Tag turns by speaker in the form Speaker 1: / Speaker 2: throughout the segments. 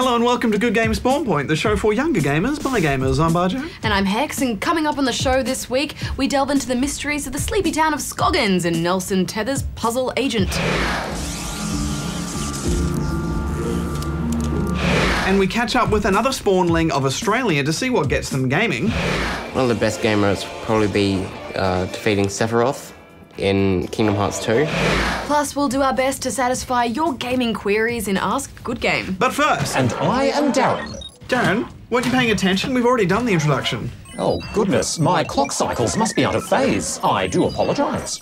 Speaker 1: Hello and welcome to Good Game Spawn Point, the show for younger gamers by gamers. I'm Barjo.
Speaker 2: And I'm Hex, and coming up on the show this week, we delve into the mysteries of the sleepy town of Scoggins in Nelson Tether's Puzzle Agent.
Speaker 1: And we catch up with another spawnling of Australia to see what gets them gaming.
Speaker 3: One of the best gamers would probably be defeating Sephiroth in Kingdom Hearts 2.
Speaker 2: Plus, we'll do our best to satisfy your gaming queries in Ask Good Game.
Speaker 1: But first...
Speaker 4: And I am Darren.
Speaker 1: Darren, weren't you paying attention? We've already done the introduction.
Speaker 4: Oh, goodness, my clock cycles must be out of phase. I do apologise.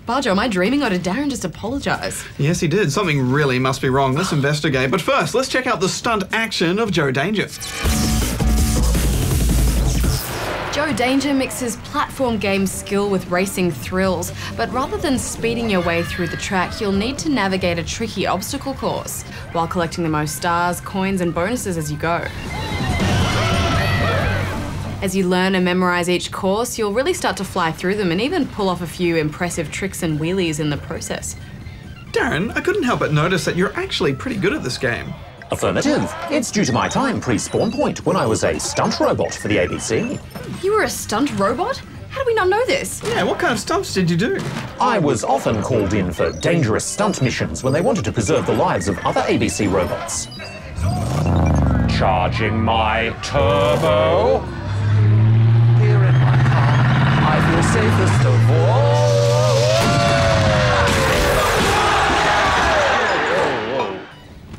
Speaker 2: Barjo, am I dreaming, or did Darren just apologise?
Speaker 1: Yes, he did. Something really must be wrong. Let's investigate. But first, let's check out the stunt action of Joe Danger.
Speaker 2: Joe Danger mixes platform game skill with racing thrills, but rather than speeding your way through the track, you'll need to navigate a tricky obstacle course while collecting the most stars, coins, and bonuses as you go. As you learn and memorise each course, you'll really start to fly through them and even pull off a few impressive tricks and wheelies in the process.
Speaker 1: Darren, I couldn't help but notice that you're actually pretty good at this game.
Speaker 4: Affirmative. It's due to my time pre-spawn point when I was a stunt robot for the ABC.
Speaker 2: You were a stunt robot? How do we not know this?
Speaker 1: Yeah, what kind of stunts did you do?
Speaker 4: I was often called in for dangerous stunt missions when they wanted to preserve the lives of other ABC robots. Charging my turbo. Here in my car, I feel safest of all.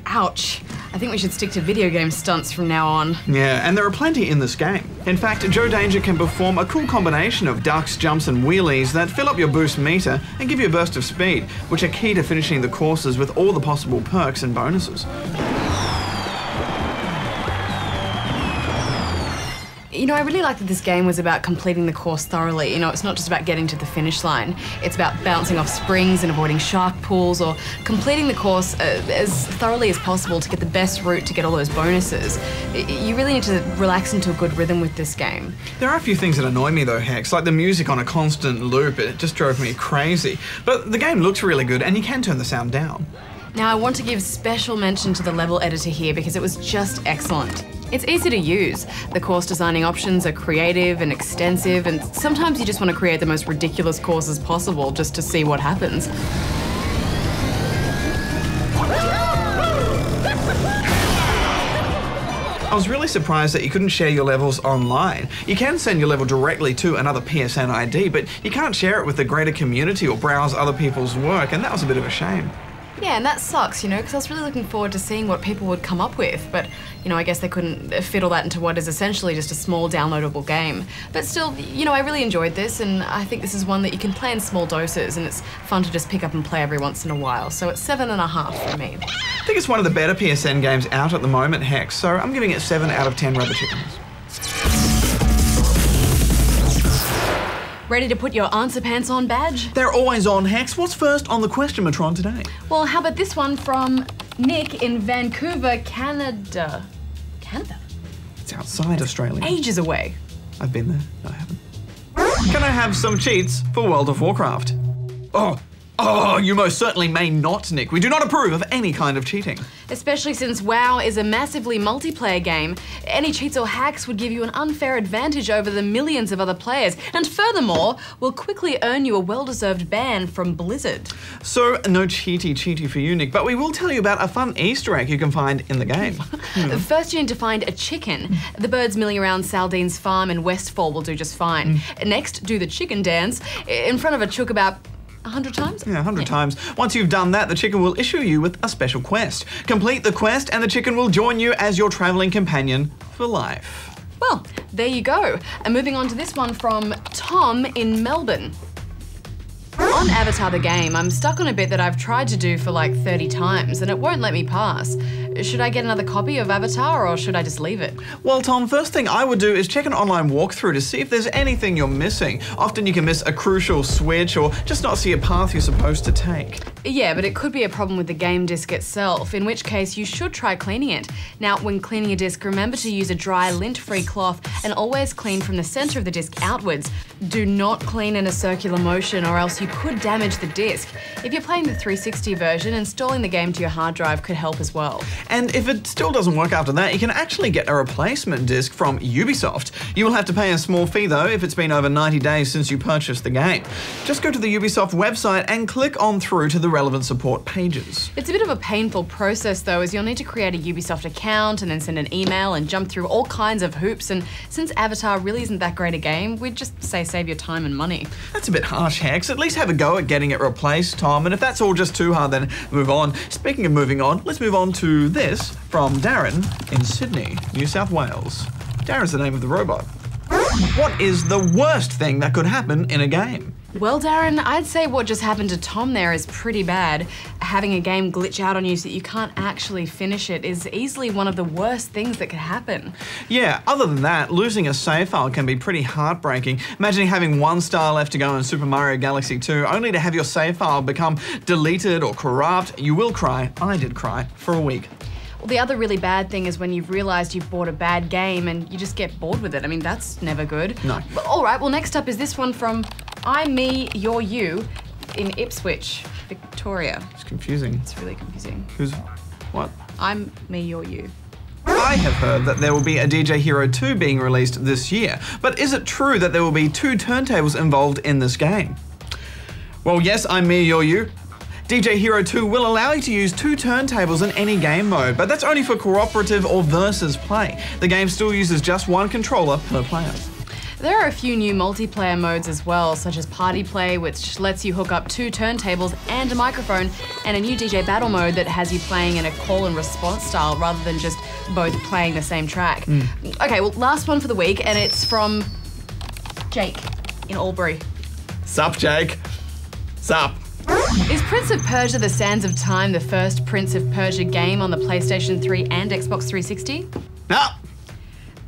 Speaker 2: Ouch. I think we should stick to video game stunts from now on.
Speaker 1: Yeah, and there are plenty in this game. In fact, Joe Danger can perform a cool combination of ducks, jumps and wheelies that fill up your boost meter and give you a burst of speed, which are key to finishing the courses with all the possible perks and bonuses.
Speaker 2: You know, I really like that this game was about completing the course thoroughly. You know, it's not just about getting to the finish line. It's about bouncing off springs and avoiding shark pools, or completing the course as thoroughly as possible to get the best route to get all those bonuses. You really need to relax into a good rhythm with this game.
Speaker 1: There are a few things that annoy me though, Hex, like the music on a constant loop. It just drove me crazy. But the game looks really good and you can turn the sound down.
Speaker 2: Now, I want to give special mention to the level editor here because it was just excellent. It's easy to use. The course designing options are creative and extensive, and sometimes you just want to create the most ridiculous courses possible just to see what happens.
Speaker 1: I was really surprised that you couldn't share your levels online. You can send your level directly to another PSN ID, but you can't share it with the greater community or browse other people's work, and that was a bit of a shame.
Speaker 2: Yeah, and that sucks, you know, because I was really looking forward to seeing what people would come up with, but, you know, I guess they couldn't fit all that into what is essentially just a small downloadable game. But still, you know, I really enjoyed this, and I think this is one that you can play in small doses, and it's fun to just pick up and play every once in a while, so it's 7.5 for me.
Speaker 1: I think it's one of the better PSN games out at the moment, Hex, so I'm giving it 7 out of 10 rubber chickens.
Speaker 2: Ready to put your answer pants on badge?
Speaker 1: They're always on, Hex. What's first on the Questionmatron today?
Speaker 2: Well, how about this one from Nick in Vancouver, Canada? Canada?
Speaker 1: It's outside Australia.
Speaker 2: Ages away.
Speaker 1: I've been there. No, I haven't. Can I have some cheats for World of Warcraft? Oh, you most certainly may not, Nick. We do not approve of any kind of cheating.
Speaker 2: Especially since WoW is a massively multiplayer game. Any cheats or hacks would give you an unfair advantage over the millions of other players, and furthermore, will quickly earn you a well-deserved ban from Blizzard.
Speaker 1: So, no cheaty for you, Nick, but we will tell you about a fun Easter egg you can find in the game.
Speaker 2: First, you need to find a chicken. The birds milling around Saldine's farm in Westfall will do just fine. Next, do the chicken dance in front of a chook about 100 times?
Speaker 1: Yeah, 100 times. Once you've done that, the chicken will issue you with a special quest. Complete the quest and the chicken will join you as your travelling companion for life.
Speaker 2: Well, there you go. And moving on to this one from Tom in Melbourne. On Avatar the game, I'm stuck on a bit that I've tried to do for like 30 times and it won't let me pass. Should I get another copy of Avatar or should I just leave it?
Speaker 1: Well, Tom, first thing I would do is check an online walkthrough to see if there's anything you're missing. Often you can miss a crucial switch or just not see a path you're supposed to take.
Speaker 2: Yeah, but it could be a problem with the game disc itself, in which case you should try cleaning it. Now, when cleaning a disc, remember to use a dry, lint-free cloth and always clean from the center of the disc outwards. Do not clean in a circular motion or else you could damage the disc. If you're playing the 360 version, installing the game to your hard drive could help as well.
Speaker 1: And if it still doesn't work after that, you can actually get a replacement disc from Ubisoft. You will have to pay a small fee though if it's been over 90 days since you purchased the game. Just go to the Ubisoft website and click on through to the relevant support pages.
Speaker 2: It's a bit of a painful process though, as you'll need to create a Ubisoft account and then send an email and jump through all kinds of hoops, and since Avatar really isn't that great a game, we'd just say save your time and money.
Speaker 1: That's a bit harsh, Hex. At least have a go at getting it replaced, Tom, and if that's all just too hard, then move on. Speaking of moving on, let's move on to this from Darren in Sydney, New South Wales. Darren's the name of the robot. What is the worst thing that could happen in a game?
Speaker 2: Well, Darren, I'd say what just happened to Tom there is pretty bad. Having a game glitch out on you so that you can't actually finish it is easily one of the worst things that could happen.
Speaker 1: Yeah, other than that, losing a save file can be pretty heartbreaking. Imagining having 1 star left to go in Super Mario Galaxy 2, only to have your save file become deleted or corrupt. You will cry. I did cry for a week.
Speaker 2: Well, the other really bad thing is when you've realised you've bought a bad game and you just get bored with it. I mean, that's never good.
Speaker 1: No.
Speaker 2: But, all right, well, next up is this one from I'm Me, You're You in Ipswich, Victoria.
Speaker 1: It's confusing.
Speaker 2: It's really confusing.
Speaker 1: Who's what?
Speaker 2: I'm Me, You're You.
Speaker 1: I have heard that there will be a DJ Hero 2 being released this year, but is it true that there will be 2 turntables involved in this game? Well, yes, I'm Me, You're You. DJ Hero 2 will allow you to use 2 turntables in any game mode, but that's only for cooperative or versus play. The game still uses just 1 controller per player.
Speaker 2: There are a few new multiplayer modes as well, such as Party Play, which lets you hook up 2 turntables and a microphone, and a new DJ Battle mode that has you playing in a call and response style rather than just both playing the same track. Okay, well, last one for the week, and it's from Jake in Albury.
Speaker 1: Sup, Jake? Sup?
Speaker 2: Is Prince of Persia: The Sands of Time the first Prince of Persia game on the PlayStation 3 and Xbox 360?
Speaker 1: No.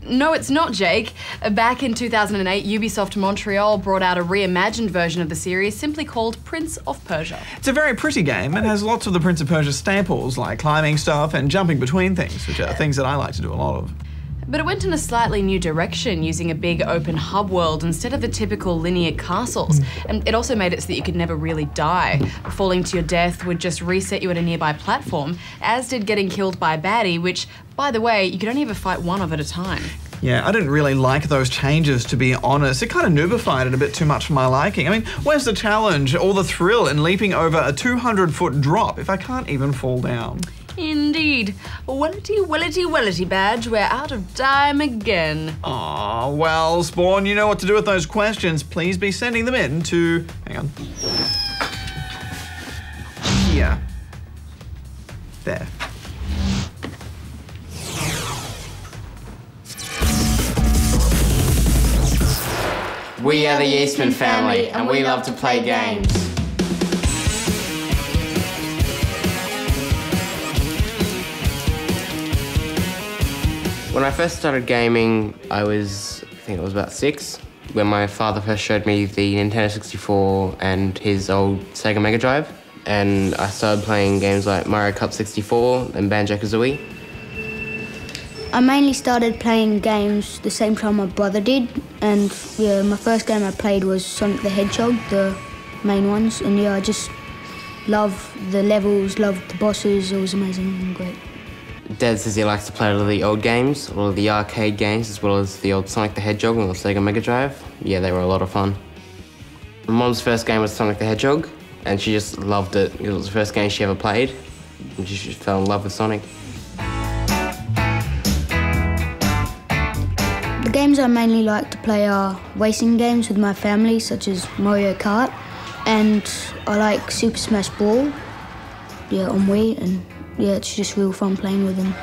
Speaker 2: No, it's not, Jake. Back in 2008, Ubisoft Montreal brought out a reimagined version of the series simply called Prince of Persia.
Speaker 1: It's a very pretty game and has lots of the Prince of Persia staples like climbing stuff and jumping between things, which are things that I like to do a lot of.
Speaker 2: But it went in a slightly new direction, using a big open hub world instead of the typical linear castles. And it also made it so that you could never really die. Falling to your death would just reset you at a nearby platform, as did getting killed by a baddie, which, by the way, you could only ever fight one of at a time.
Speaker 1: Yeah, I didn't really like those changes, to be honest. It kind of noobified it a bit too much for my liking. I mean, where's the challenge or the thrill in leaping over a 200-foot drop if I can't even fall down?
Speaker 2: Indeed. Wellity, wellity, wellity, badge, we're out of time again.
Speaker 1: Aw, well, Spawn, you know what to do with those questions. Please be sending them in to... hang on. Here. There.
Speaker 3: We are the Eastman family, and we love to play games. When I first started gaming, I think I was about 6, when my father first showed me the Nintendo 64 and his old Sega Mega Drive, and I started playing games like Mario Kart 64 and Banjo-Kazooie.
Speaker 5: I mainly started playing games the same time my brother did, and yeah, my first game I played was Sonic the Hedgehog, the main ones, and yeah, I just loved the levels, loved the bosses. It was amazing and great.
Speaker 3: Dad says he likes to play a lot of the old games, a lot of the arcade games, as well as the old Sonic the Hedgehog on the Sega Mega Drive. Yeah, they were a lot of fun. My mom's first game was Sonic the Hedgehog, and she just loved it. It was the first game she ever played, and she just fell in love with Sonic.
Speaker 5: The games I mainly like to play are racing games with my family, such as Mario Kart, and I like Super Smash Bros. Yeah, on Wii, and yeah, it's just real fun playing with them.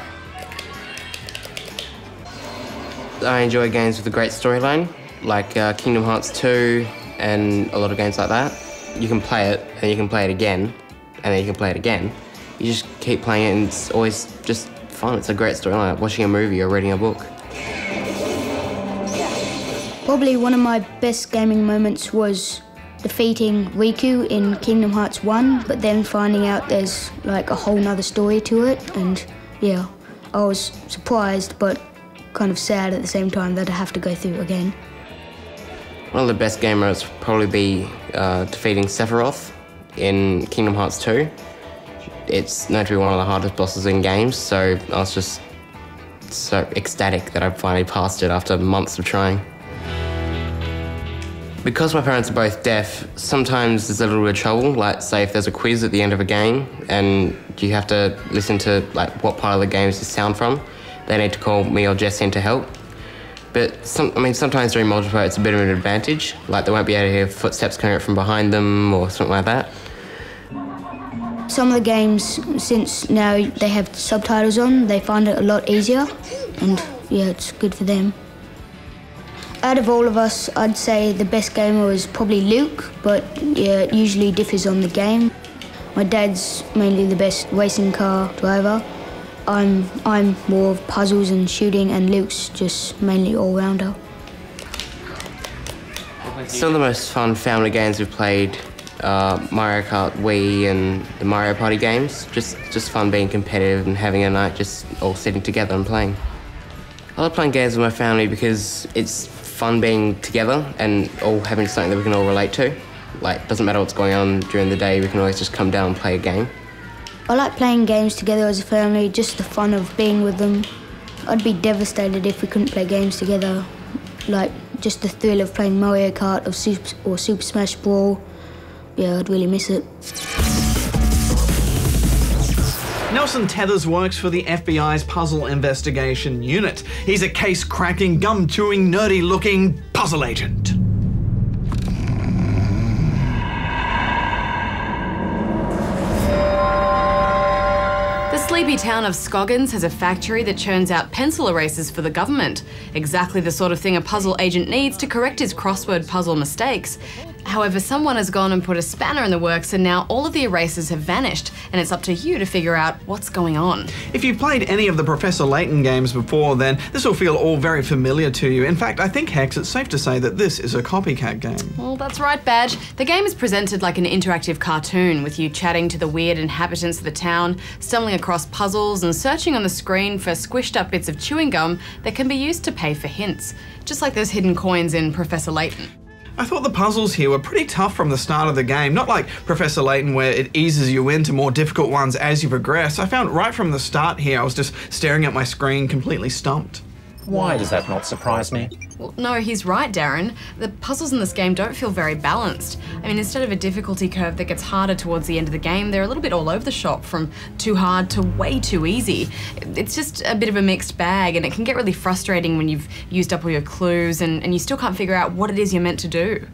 Speaker 3: I enjoy games with a great storyline, like Kingdom Hearts 2 and a lot of games like that. You can play it, and you can play it again, and then you can play it again. You just keep playing it, and it's always just fun. It's a great storyline, like watching a movie or reading a book.
Speaker 5: Probably one of my best gaming moments was defeating Riku in Kingdom Hearts 1, but then finding out there's like a whole nother story to it, and yeah, I was surprised but kind of sad at the same time that I have to go through it again.
Speaker 3: One of the best game modes would probably be defeating Sephiroth in Kingdom Hearts 2. it's known to be one of the hardest bosses in games, so I was just so ecstatic that I finally passed it after months of trying. Because my parents are both deaf, sometimes there's a little bit of trouble, like say if there's a quiz at the end of a game and you have to listen to like what part of the game is the sound from, they need to call me or Jess in to help. But sometimes during multiplayer it's a bit of an advantage, like they won't be able to hear footsteps coming up from behind them or something like that.
Speaker 5: Some of the games, since now they have subtitles on, they find it a lot easier, and yeah, it's good for them. Out of all of us, I'd say the best gamer was probably Luke, but yeah, it usually differs on the game. My dad's mainly the best racing car driver. I'm more of puzzles and shooting, and Luke's just mainly all-rounder.
Speaker 3: Some of the most fun family games we've played are Mario Kart Wii and the Mario Party games. Just fun being competitive and having a night just all sitting together and playing. I love playing games with my family because it's fun being together and all having something that we can all relate to. Like, doesn't matter what's going on during the day, we can always just come down and play a game.
Speaker 5: I like playing games together as a family, just the fun of being with them. I'd be devastated if we couldn't play games together. Like, just the thrill of playing Mario Kart or Super Smash Bros. Yeah, I'd really miss it.
Speaker 1: Nelson Tethers works for the FBI's Puzzle Investigation Unit. He's a case-cracking, gum-chewing, nerdy-looking puzzle agent.
Speaker 2: The sleepy town of Scoggins has a factory that churns out pencil erasers for the government. Exactly the sort of thing a puzzle agent needs to correct his crossword puzzle mistakes. However, someone has gone and put a spanner in the works, and now all of the erasers have vanished, and it's up to you to figure out what's going on.
Speaker 1: If you've played any of the Professor Layton games before, then this will feel all very familiar to you. In fact, I think, Hex, it's safe to say that this is a copycat game.
Speaker 2: Well, that's right, Badge. The game is presented like an interactive cartoon, with you chatting to the weird inhabitants of the town, stumbling across puzzles, and searching on the screen for squished up bits of chewing gum that can be used to pay for hints, just like those hidden coins in Professor Layton.
Speaker 1: I thought the puzzles here were pretty tough from the start of the game, not like Professor Layton where it eases you into more difficult ones as you progress. I found right from the start here I was just staring at my screen completely stumped.
Speaker 4: Why does that not surprise me?
Speaker 2: Well, no, he's right, Darren. The puzzles in this game don't feel very balanced. I mean, instead of a difficulty curve that gets harder towards the end of the game, they're a little bit all over the shop, from too hard to way too easy. It's just a bit of a mixed bag, and it can get really frustrating when you've used up all your clues and you still can't figure out what it is you're meant to do.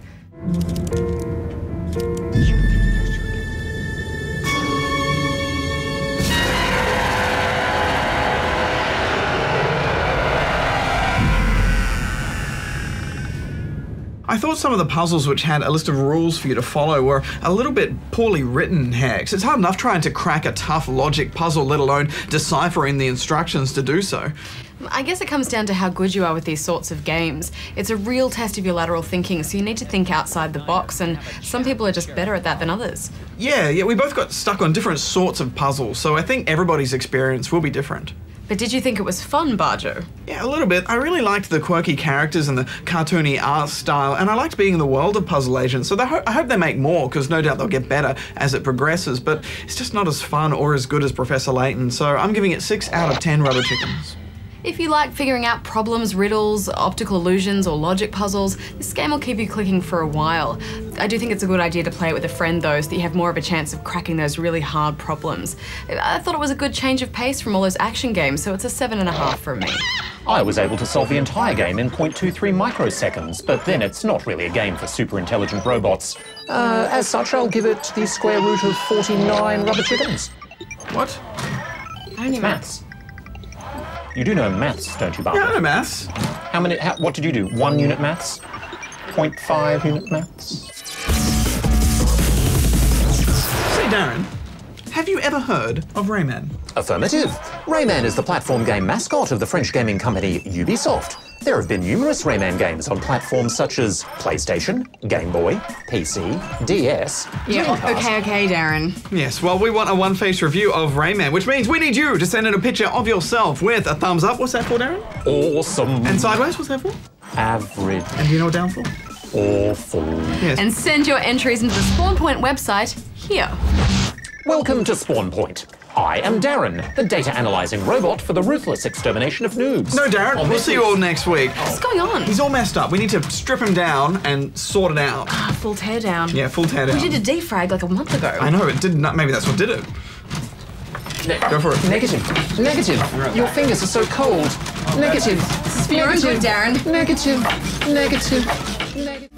Speaker 1: I thought some of the puzzles which had a list of rules for you to follow were a little bit poorly written, Hex. It's hard enough trying to crack a tough logic puzzle, let alone deciphering the instructions to do so.
Speaker 2: I guess it comes down to how good you are with these sorts of games. It's a real test of your lateral thinking, so you need to think outside the box, and some people are just better at that than others.
Speaker 1: Yeah, we both got stuck on different sorts of puzzles, so I think everybody's experience will be different.
Speaker 2: But did you think it was fun, Barjo?
Speaker 1: Yeah, a little bit. I really liked the quirky characters and the cartoony art style, and I liked being in the world of Puzzle Agents, so I hope they make more, because no doubt they'll get better as it progresses, but it's just not as fun or as good as Professor Layton, so I'm giving it 6 out of 10 rubber chickens.
Speaker 2: If you like figuring out problems, riddles, optical illusions, or logic puzzles, this game will keep you clicking for a while. I do think it's a good idea to play it with a friend though, so that you have more of a chance of cracking those really hard problems. I thought it was a good change of pace from all those action games, so it's a 7.5 from me.
Speaker 4: I was able to solve the entire game in 0.23 microseconds, but then it's not really a game for super intelligent robots. As such, I'll give it the square root of 49 rubber chickens.
Speaker 1: What?
Speaker 2: Only
Speaker 4: Maths. You do know maths, don't you, Barbara?
Speaker 1: Yeah, I know maths.
Speaker 4: What did you do? 1 unit maths? 0.5 unit maths?
Speaker 1: Say, Darren, have you ever heard of Rayman?
Speaker 4: Affirmative. Rayman is the platform game mascot of the French gaming company Ubisoft. There have been numerous Rayman games on platforms such as PlayStation, Game Boy, PC, DS, Dreamcast.
Speaker 2: Okay, Darren.
Speaker 1: Yes, well, we want a one-face review of Rayman, which means we need you to send in a picture of yourself with a thumbs up. What's that for, Darren?
Speaker 4: Awesome.
Speaker 1: And sideways, what's that for?
Speaker 4: Average.
Speaker 1: And do you know what down for?
Speaker 4: Awful.
Speaker 1: Yes.
Speaker 2: And send your entries into the Spawn Point website here.
Speaker 4: Welcome to Spawn Point. I am Darren, the data analysing robot for the ruthless extermination of noobs.
Speaker 1: No, Darren, we'll see you all next week.
Speaker 2: What's going on?
Speaker 1: He's all messed up. We need to strip him down and sort it out.
Speaker 2: Full teardown.
Speaker 1: Yeah, full teardown.
Speaker 2: We did a defrag like a month ago.
Speaker 1: I know, it did not. Maybe that's what did it. Go for it.
Speaker 4: Negative. Negative. Your fingers are so cold. Negative.
Speaker 2: This is for your own good, Darren.
Speaker 4: Negative. Negative. Negative.